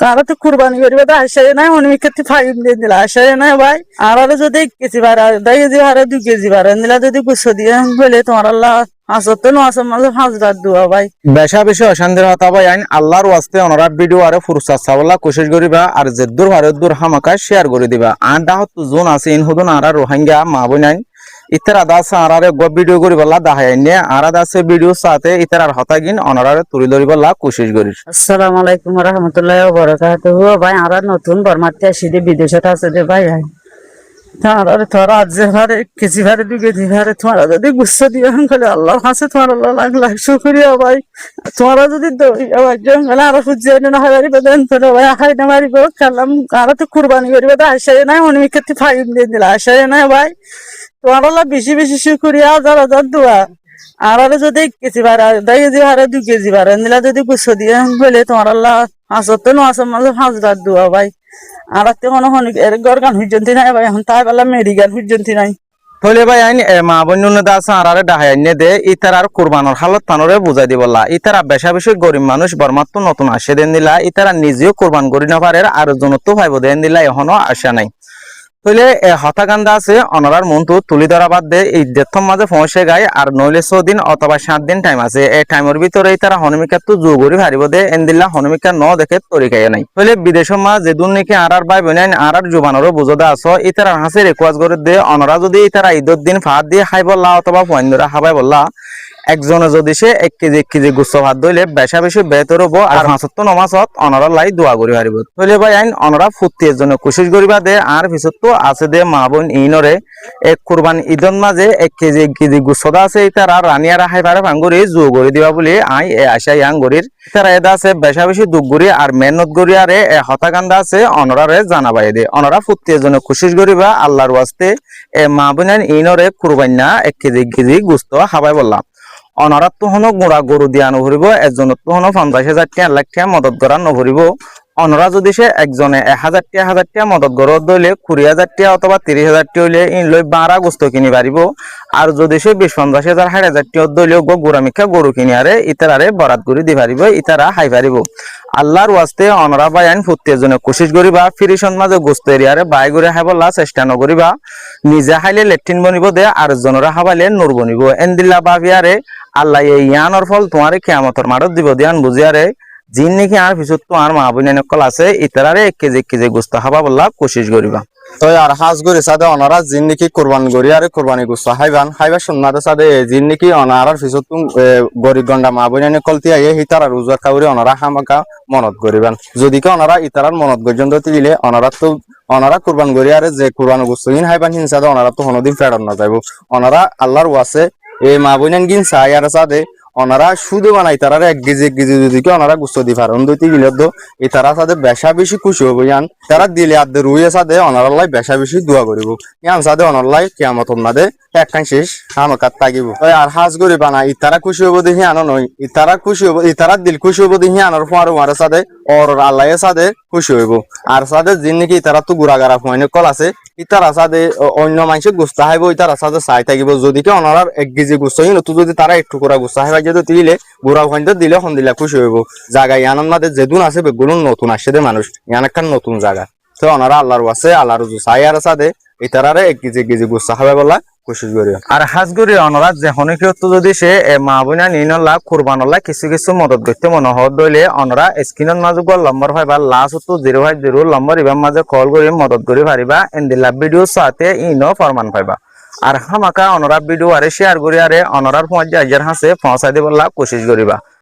কারো তো কুরবানি করিবে তো আশাই নাই অনেক ক্ষেত্রে ফাইন দিয়ে দিলা আশাই নাই ভাই আর যদি 1 কেজি বাড়া 2 কেজি বাড়া 2 কেজি বাড়া নিলা যদি গুছো দিয়ে বলে তোমার আল্লাহ আসতে নো আসে মাঝে 5 রাত দোয়া ভাই বেশা বেশি অশান্তির হতা ভাই আইন আল্লাহর ওয়াস্তে অনরা ভিডিও আরে ফুরসা সাওয়ালা কোশিশ করিবা আর জেদ্দুর ভারতদুর হামাকা শেয়ার করে দিবা আর দাহত জোন আছে ইন হুদুন আর রোহিঙ্গা মা বইনাইন ইতারা দাস আরারে গ ভিডিও করিবালা দাহাইনে আরা দাসে ভিডিও সাথে ইতারার হতাগিন অনরারে তুলি ধরিবালা কোশিশ করিস। আসসালামু আলাইকুম ওয়া রাহমাতুল্লাহি ওয়া বারাকাতুহু ভাই আর নতুন বর্মাতে আসি দে বিদেশত আছে দে ভাই তার তোরা আজ হারে 1 কেজি হারে 2 কেজি হারে তোমারা যদি গুচ্ছ দিয়ে গেলে আল্লাহর কাছে তোমার আল্লাহ লাখ লাখ শুকরিয়া ভাই তোমরা যদি ভাই জঙ্গলে আরো খুঁজে না হারি বেদেন তোরা ভাই হাই না মারিব কালাম আর তো কুরবানি করিবে তো আশাই নাই অনেক ক্ষেত্রে ফাইন দিয়ে দিলা আশাই নাই ভাই তোমার আল্লাহ বেশি বেশি শুকরিয়া হাজার হাজার দোয়া আর যদি 1 কেজি বাড়া 2 কেজি হারে 2 কেজি বাড়া নিলা যদি গুচ্ছ দিয়ে বলে তোমার আল্লাহ আসতে নো আসে মাঝে 5 রাত দোয়া ভাই আর কোনো এর গরগান হুজন্তি নাই ভাই এখন তাই বেলা মেডিকেল হুজন্তি নাই হলে ভাই আইন মা বন্য দাস আরারে ডাহাইনে দে ইতারার কুরবানোর হালত পানরে বুঝাই দিবলা ইতারা বেশা বেশি গরিব মানুষ বর্মাত্ম নতুন আসে দেন দিলা ইতারা নিজেও কুরবান করি না পারে আর জনত্ব ভাইব দেন দিলা এখনো আশা নাই হইলে হতাকান্দা আছে অনরার মনটো তুলি ধরা বাদ দে এই দেথম মাঝে পৌঁছে গায় আর নইলে 6 দিন অথবা 7 দিন টাইম আছে এই টাইমের ভিতরে তারা হনুমিকা তো জুগরি হারিব দে এন্দিল্লা হনুমিকা ন দেখে তরিকায় নাই হইলে বিদেশ মা যে দুন নাকি আর ভাই বোনাইন আর জুবানরও বুঝদা আছো ইতারা হাসে রেকোয়াজ করে দে অনরা যদি ইতারা ঈদের দিন ফাঁদ দিয়ে খাই বললা অথবা পয়েন্টরা হাবাই বললা একজনে যদি সে 1 কেজি গুচ্ছ ভাত দইলে বেশা বেশি বেতর হবো আর 75 নমাজত অনরা লাই দোয়া করি হারিব হইলে ভাই আইন অনরা ফুটির জন্য কোশিশ করিবা দে আর পিছত তো আছে দে মা বোন ইনরে এক কুরবান ঈদন মাঝে 1 কেজি গুচ্ছদা আছে তারা রানিয়ারা হাই পারে ভাঙ্গুরি জু গড়ি দিবা বলি আই এ আশা ইয়াং গড়ির তারা এদা আছে বেশা বেশি দুগুরি আর মেহনত গড়ি আরে হতাকান্দা আছে অনরারে জানাবাই দে অনরা ফুটির জন্য কোশিশ করিবা আল্লাহর ওয়াস্তে এ মা বোন ইনরে কুরবান না 1 কেজি গুস্ত হাবাই বললাম অনারাত তো হনো গোড়া গরু দিয়া নভরিব একজনত তো হনো 50,000 টাকা 1 লাখ টাকা মদত করা নভরিব অনরা যদি সে একজনে 1000 টাকা মদত গর দইলে 20,000 টাকা অথবা 30,000 টাকা হইলে ইন লই 12 গোস্ত কিনি পারিব আর যদি সে 20-50,000 60,000 টাকা দইলে গোরামিকা গরু কিনি আরে ইতারারে বরাত করে দি পারিব ইতারা হাই পারিব আল্লাহর ওয়াস্তে অনরা বায়ান ফুটির জন্য কোশিশ করিবা ফিরিশন মাঝে গোস্ত এরিয়ারে বাই করে হাইবলা চেষ্টা নকরিবা নিজে হাইলে লেট্রিন বনিব দে আর জনরা হাবাইলে নূর বনিব এন্দিল্লা বাবিয়ারে আল্লাহ এই ইয়ানোর ফল তোমারে কিয়ামতের মাঠত দিব দিয়ান বুঝিয়ারে জিন নাকি আর পিছত তো আর মা বোনের নকল আছে ইতারারে 1 কেজি গোস্ত খাবা বললা কোশিশ করিবা তো আর হাজ গরি সাদে অনারা জিন নাকি কুরবান গরি আর কুরবানি গোস্ত হাইবা সুন্নাতে সাদে জিন নাকি অনারার পিছত গরিব গন্ডা মা বোনের নকল তিয়া হিতারা রোজগার কাউরি অনারা হামাকা মনত করিবান যদি কে অনারা ইতারার মনত পর্যন্ত দিলে অনারা কুরবান গরি আর যে কুরবান গোস্ত হিন হাইবান হিন সাদে অনারা তো হনদিন ফেরত না যাইব অনারা আল্লাহর ওয়াসে এই মা বোনেন গিন চাই আর সাদে অনারা শুধু বানাই তারা 1 কেজি যদি কে অনারা গুস্ত দি পারেন দুই দিলে তো এই তারা সাথে বেশা বেশি খুশি হবো ইয়ান তারা দিলে আদে রুইয়ে সাথে অনারা লাই বেশা বেশি দোয়া করিব ইয়ান সাথে অনার লাই কিয়ামত নাদে একখান শেষ হামাকাত তাগিব আর হাজ করে বানা ইতারা খুশি হবো দেখি আনো নয় ইতারা খুশি হবো ইতারা দিল খুশি হবো দেখি আনার ফারো মারে সাথে ওর আল্লাহর সাথে খুশি হইব আর সাথে জিন নাকি ইতারা তো গুড়াগাড়া ফয়নে কল আছে ইতারা সাথে অন্য মানুষের গুস্তা হাইব ইতারা সাথে চাই থাকিব যদি কে অনার 1 কেজি গুস্তা হিন তো যদি তারা একটু করে গুস্তা হাইবা যদি দিলে বুড়া ভাইতে দিলে দিলা খুশি হইব জায়গা ইয়ানোর মাঝে যেদুন আছে বেগুন নতুন আসছে দে মানুষ ইয়ান একটা নতুন জায়গা তো অনারা আল্লাহর আছে আল্লাহর চাই আর সাথে ইতারারে 1 কেজি গুস্তা হাইবা বলা কোশিশ করি আর হাজগুরি অনরা যে হনিকত যদি সে মা বোনা নিনলা কুরবানলা কিছু মদত করতে মনে হদ দইলে অনরা স্ক্রিনত মাঝে গল নম্বর পাইবা লাস্ট তো 050 নম্বর ইবাম মাঝে কল করে মদত করি পারিবা এন্দিলা ভিডিও সাথে ইনো ফরমান পাইবা আর হামাকা অনরা ভিডিও আরে শেয়ার করি আরে অনরার পৌঁছ হাসে পৌঁছাই দিবলা কোশিশ করিবা।